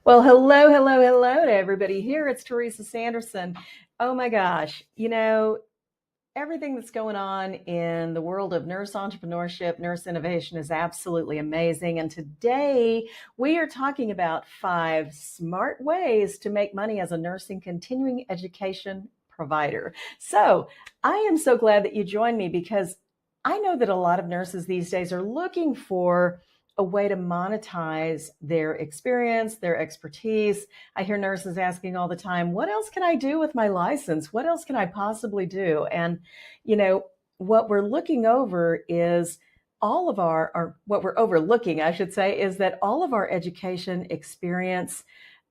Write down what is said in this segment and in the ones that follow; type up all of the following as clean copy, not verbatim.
Well, hello to everybody here. It's Teresa Sanderson. Oh my gosh, everything that's going on in the world of nurse entrepreneurship, nurse innovation is absolutely amazing. And today we are talking about 5 smart ways to make money as a nursing continuing education provider. So I am so glad that you joined me because I know that a lot of nurses these days are looking for a way to monetize their experience, their expertise. I hear nurses asking all the time, what else can I do with my license? What else can I possibly do? And, you know, what we're looking over is all of or what we're overlooking, I should say, is that all of our education experience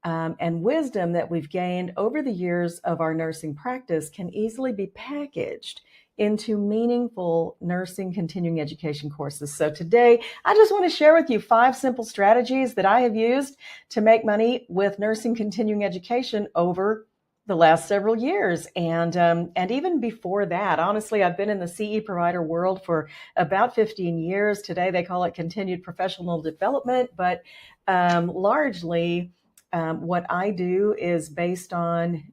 and wisdom that we've gained over the years of our nursing practice can easily be packaged into meaningful nursing continuing education courses. So today, I just want to share with you 5 simple strategies that I have used to make money with nursing continuing education over the last several years. And even before that, honestly, I've been in the CE provider world for about 15 years. Today, they call it continued professional development, but largely, what I do is based on,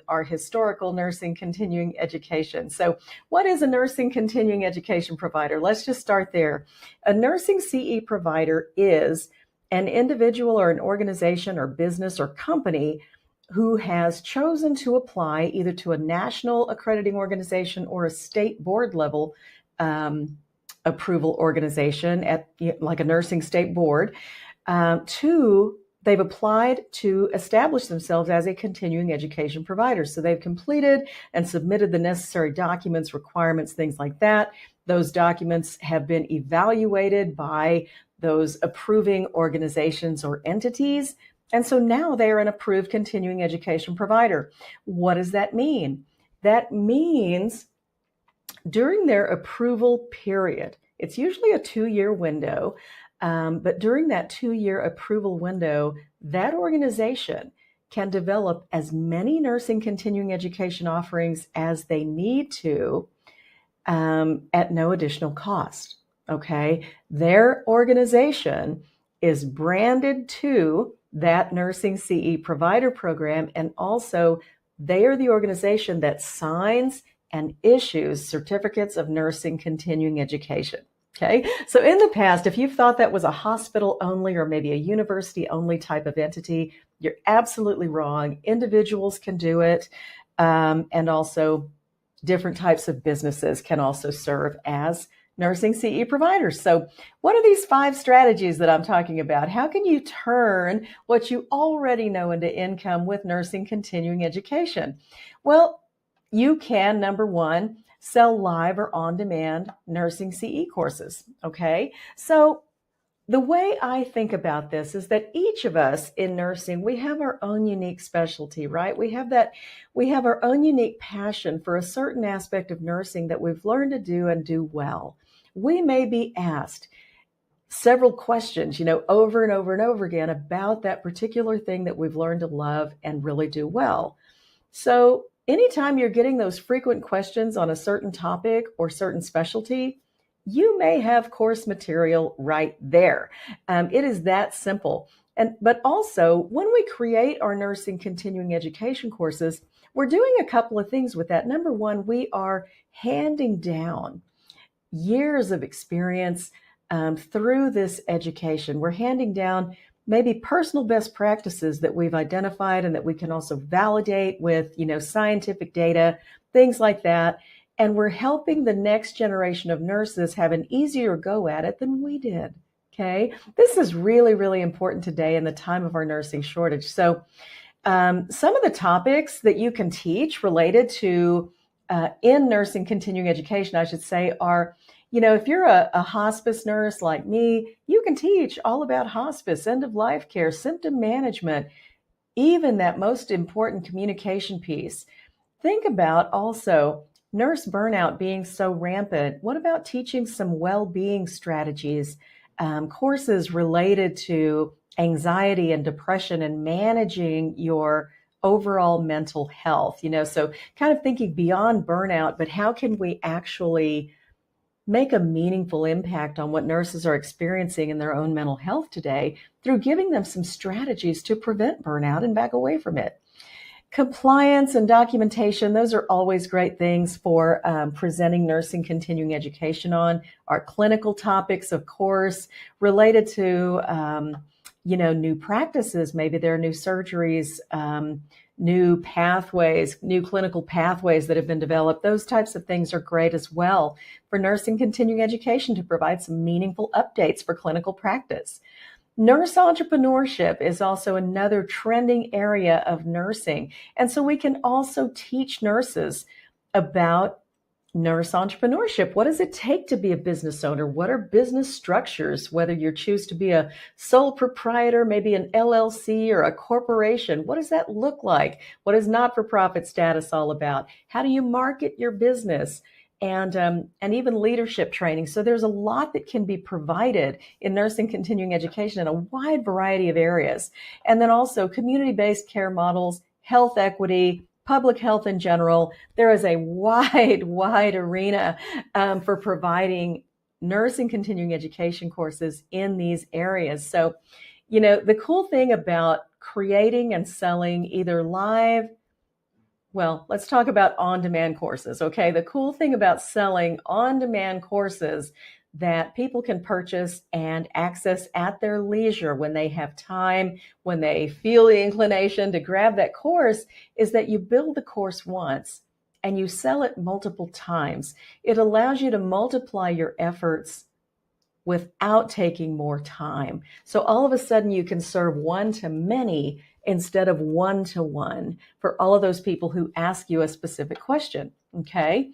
our historical nursing continuing education. So what is a nursing continuing education provider? Let's just start there. A nursing CE provider is an individual or an organization or business or company who has chosen to apply either to a national accrediting organization or a state board level approval organization at like a nursing state board to they've applied to establish themselves as a continuing education provider. So they've completed and submitted the necessary documents, requirements, things like that. Those documents have been evaluated by those approving organizations or entities. And so now they are an approved continuing education provider. What does that mean? That means during their approval period, it's usually a 2-year window. But during that 2-year approval window, that organization can develop as many nursing continuing education offerings as they need to at no additional cost. Okay. Their organization is branded to that nursing CE provider program. And also, they are the organization that signs and issues certificates of nursing continuing education. Okay. So in the past, if you've thought that was a hospital only or maybe a university only type of entity, you're absolutely wrong. Individuals can do it. And also different types of businesses can also serve as nursing CE providers. So what are these 5 strategies that I'm talking about? How can you turn what you already know into income with nursing continuing education? Well, you can, number one, sell live or on-demand nursing CE courses. Okay. So the way I think about this is that each of us in nursing, we have our own unique specialty, right? We have our own unique passion for a certain aspect of nursing that we've learned to do and do well. We may be asked several questions, over and over and over again about that particular thing that we've learned to love and really do well. So anytime you're getting those frequent questions on a certain topic or certain specialty, you may have course material right there. It is that simple. But also, when we create our nursing continuing education courses, we're doing a couple of things with that. Number one, we are handing down years of experience through this education. We're handing down maybe personal best practices that we've identified and that we can also validate with, scientific data, things like that. And we're helping the next generation of nurses have an easier go at it than we did. Okay. This is really, really important today in the time of our nursing shortage. So some of the topics that you can teach related to in nursing continuing education, I should say, are, if you're a hospice nurse like me, you can teach all about hospice, end of life care, symptom management, even that most important communication piece. Think about also nurse burnout being so rampant. What about teaching some well-being strategies, courses related to anxiety and depression and managing your overall mental health? So kind of thinking beyond burnout, but how can we actually make a meaningful impact on what nurses are experiencing in their own mental health today through giving them some strategies to prevent burnout and back away from it. Compliance and documentation, those are always great things for presenting nursing continuing education on. Our clinical topics, of course, related to, new practices. Maybe there are new surgeries, new pathways, new clinical pathways that have been developed. Those types of things are great as well for nursing continuing education to provide some meaningful updates for clinical practice. Nurse entrepreneurship is also another trending area of nursing. And so we can also teach nurses about nurse entrepreneurship. What does it take to be a business owner? What are business structures? Whether you choose to be a sole proprietor, maybe an LLC or a corporation, what does that look like? What is not-for-profit status all about? How do you market your business? And even leadership training. So there's a lot that can be provided in nursing continuing education in a wide variety of areas. And then also community-based care models, health equity, public health in general. There is a wide arena for providing nursing continuing education courses in these areas. So, the cool thing about creating and selling either live, well, let's talk about on-demand courses, okay? The cool thing about selling on-demand courses that people can purchase and access at their leisure when they have time, when they feel the inclination to grab that course, is that you build the course once and you sell it multiple times. It allows you to multiply your efforts without taking more time. So all of a sudden you can serve one-to-many instead of one-to-one for all of those people who ask you a specific question, okay?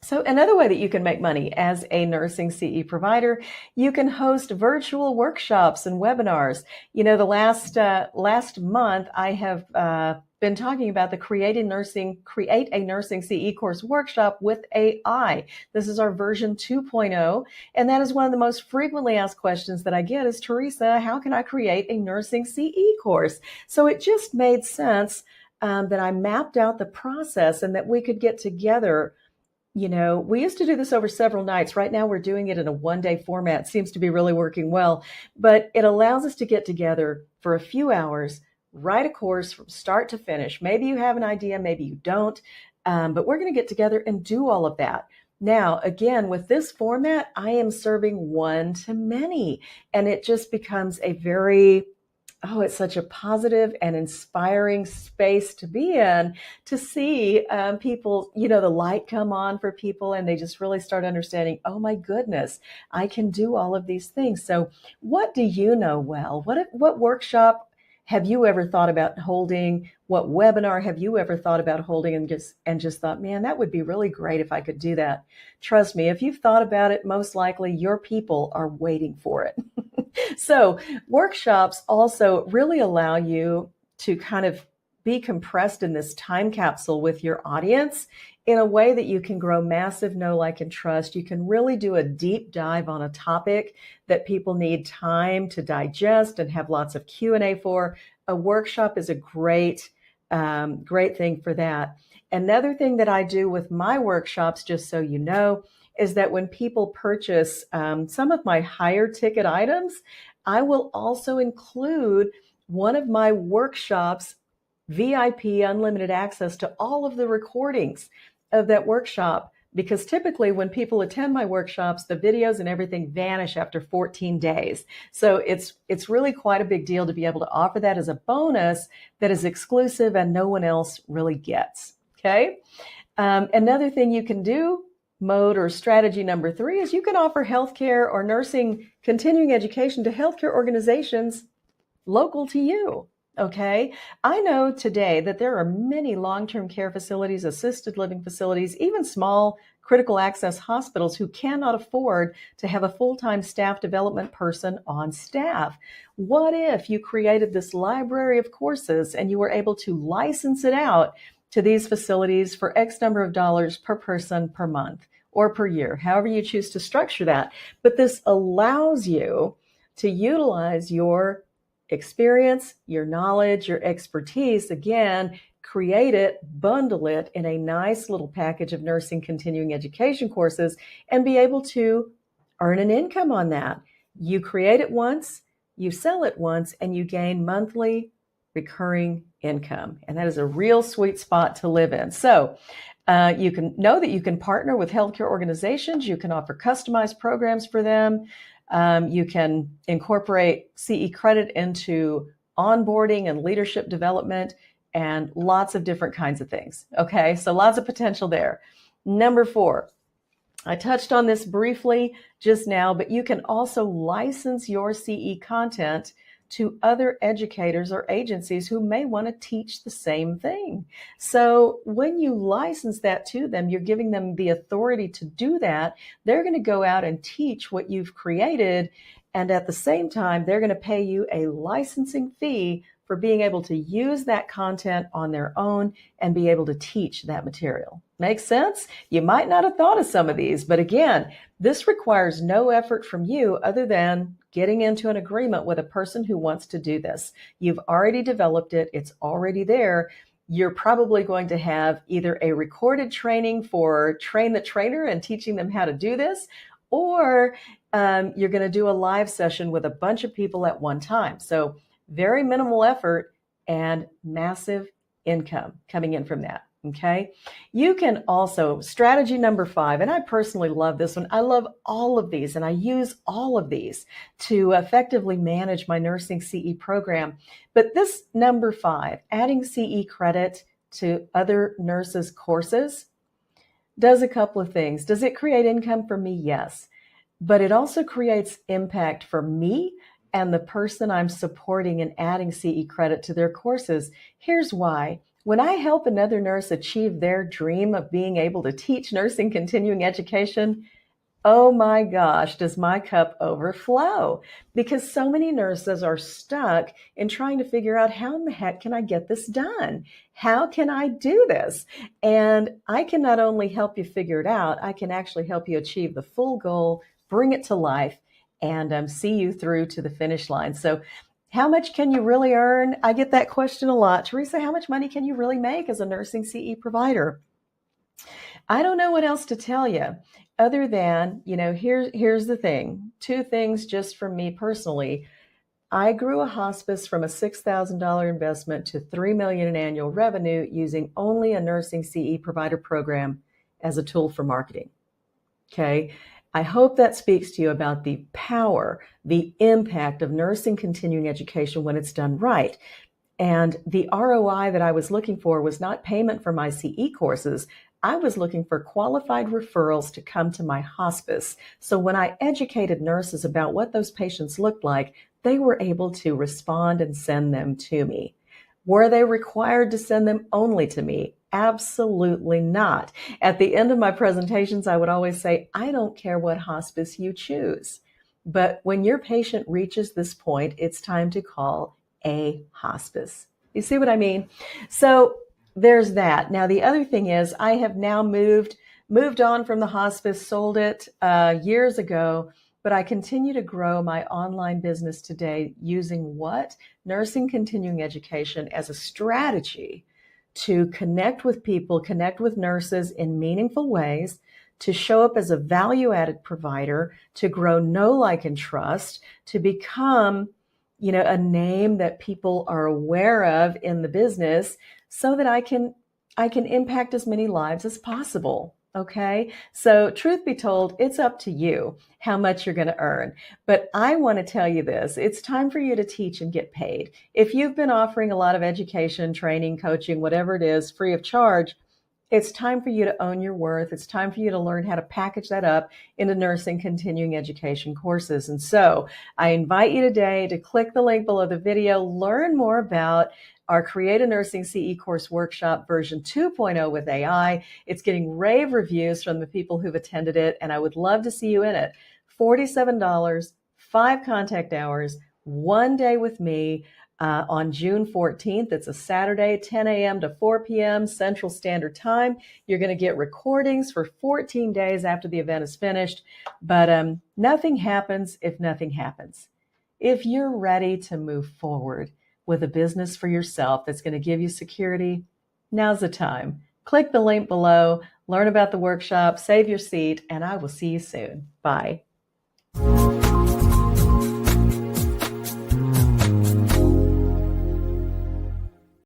So another way that you can make money as a nursing CE provider, you can host virtual workshops and webinars. The last month I have been talking about the Create a Nursing CE course workshop with AI. This is our version 2.0, and that is one of the most frequently asked questions that I get is, Teresa, how can I create a nursing CE course? So it just made sense that I mapped out the process and that we could get together. We used to do this over several nights. Right now, we're doing it in a one-day format. It seems to be really working well, but it allows us to get together for a few hours, write a course from start to finish. Maybe you have an idea, maybe you don't, but we're going to get together and do all of that. Now, again, with this format, I am serving one-to-many, and it just becomes it's such a positive and inspiring space to be in, to see people, the light come on for people and they just really start understanding, oh my goodness, I can do all of these things. So what do you know well? What workshop have you ever thought about holding? What webinar have you ever thought about holding and just thought, man, that would be really great if I could do that? Trust me, if you've thought about it, most likely your people are waiting for it. So workshops also really allow you to kind of be compressed in this time capsule with your audience in a way that you can grow massive know, like, and trust. You can really do a deep dive on a topic that people need time to digest and have lots of Q&A for. A workshop is a great thing for that. Another thing that I do with my workshops, just so you know, is that when people purchase some of my higher ticket items, I will also include one of my workshops, VIP unlimited access to all of the recordings of that workshop, because typically when people attend my workshops, the videos and everything vanish after 14 days. So it's really quite a big deal to be able to offer that as a bonus that is exclusive and no one else really gets, okay? Another thing you can do, mode or strategy number 3, is you can offer healthcare or nursing continuing education to healthcare organizations local to you. Okay. I know today that there are many long-term care facilities, assisted living facilities, even small critical access hospitals who cannot afford to have a full-time staff development person on staff. What if you created this library of courses and you were able to license it out to these facilities for X number of dollars per person per month or per year, however you choose to structure that? But this allows you to utilize your experience, your knowledge, your expertise, again, create it, bundle it in a nice little package of nursing continuing education courses, and be able to earn an income on that. You create it once, you sell it once, and you gain monthly recurring income. And that is a real sweet spot to live in. So you can know that you can partner with healthcare organizations. You can offer customized programs for them. You can incorporate CE credit into onboarding and leadership development and lots of different kinds of things. Okay, so lots of potential there. Number 4, I touched on this briefly just now, but you can also license your CE content to other educators or agencies who may want to teach the same thing. So when you license that to them, you're giving them the authority to do that. They're going to go out and teach what you've created. And at the same time, they're going to pay you a licensing fee for being able to use that content on their own and be able to teach that material. Makes sense? You might not have thought of some of these, but again, this requires no effort from you other than getting into an agreement with a person who wants to do this. You've already developed it. It's already there. You're probably going to have either a recorded training for train the trainer and teaching them how to do this, or you're going to do a live session with a bunch of people at one time. So very minimal effort and massive income coming in from that. Okay. You can also, strategy number 5, and I personally love this one. I love all of these and I use all of these to effectively manage my nursing CE program. But this number 5, adding CE credit to other nurses' courses, does a couple of things. Does it create income for me? Yes. But it also creates impact for me and the person I'm supporting and adding CE credit to their courses. Here's why. When I help another nurse achieve their dream of being able to teach nursing continuing education, oh my gosh, does my cup overflow? Because so many nurses are stuck in trying to figure out, how in the heck can I get this done? How can I do this? And I can not only help you figure it out, I can actually help you achieve the full goal, bring it to life, and see you through to the finish line. So how much can you really earn? I get that question a lot. Teresa, how much money can you really make as a nursing CE provider? I don't know what else to tell you other than, here's the thing. 2 things just from me personally. I grew a hospice from a $6,000 investment to $3 million in annual revenue using only a nursing CE provider program as a tool for marketing. Okay. I hope that speaks to you about the power, the impact of nursing continuing education when it's done right. And the ROI that I was looking for was not payment for my CE courses. I was looking for qualified referrals to come to my hospice. So when I educated nurses about what those patients looked like, they were able to respond and send them to me. Were they required to send them only to me? Absolutely not. At the end of my presentations, I would always say, I don't care what hospice you choose. But when your patient reaches this point, it's time to call a hospice. You see what I mean? So there's that. Now, the other thing is I have now moved on from the hospice, sold it years ago, but I continue to grow my online business today using what? Nursing continuing education as a strategy to connect with people, connect with nurses in meaningful ways, to show up as a value-added provider, to grow know, like, and trust, to become, a name that people are aware of in the business so that I can impact as many lives as possible. Okay. So truth be told, it's up to you how much you're going to earn. But I want to tell you this, it's time for you to teach and get paid. If you've been offering a lot of education, training, coaching, whatever it is, free of charge, it's time for you to own your worth. It's time for you to learn how to package that up into nursing continuing education courses. And so I invite you today to click the link below the video, learn more about our Create a Nursing CE course workshop version 2.0 with AI. It's getting rave reviews from the people who've attended it, and I would love to see you in it. $47, 5 contact hours, 1 day with me on June 14th. It's a Saturday, 10 a.m. to 4 p.m. Central Standard Time. You're going to get recordings for 14 days after the event is finished, but nothing happens if nothing happens. If you're ready to move forward with a business for yourself that's going to give you security, Now's the time. Click the link below, learn about the workshop, save your seat, and I will see you soon. Bye.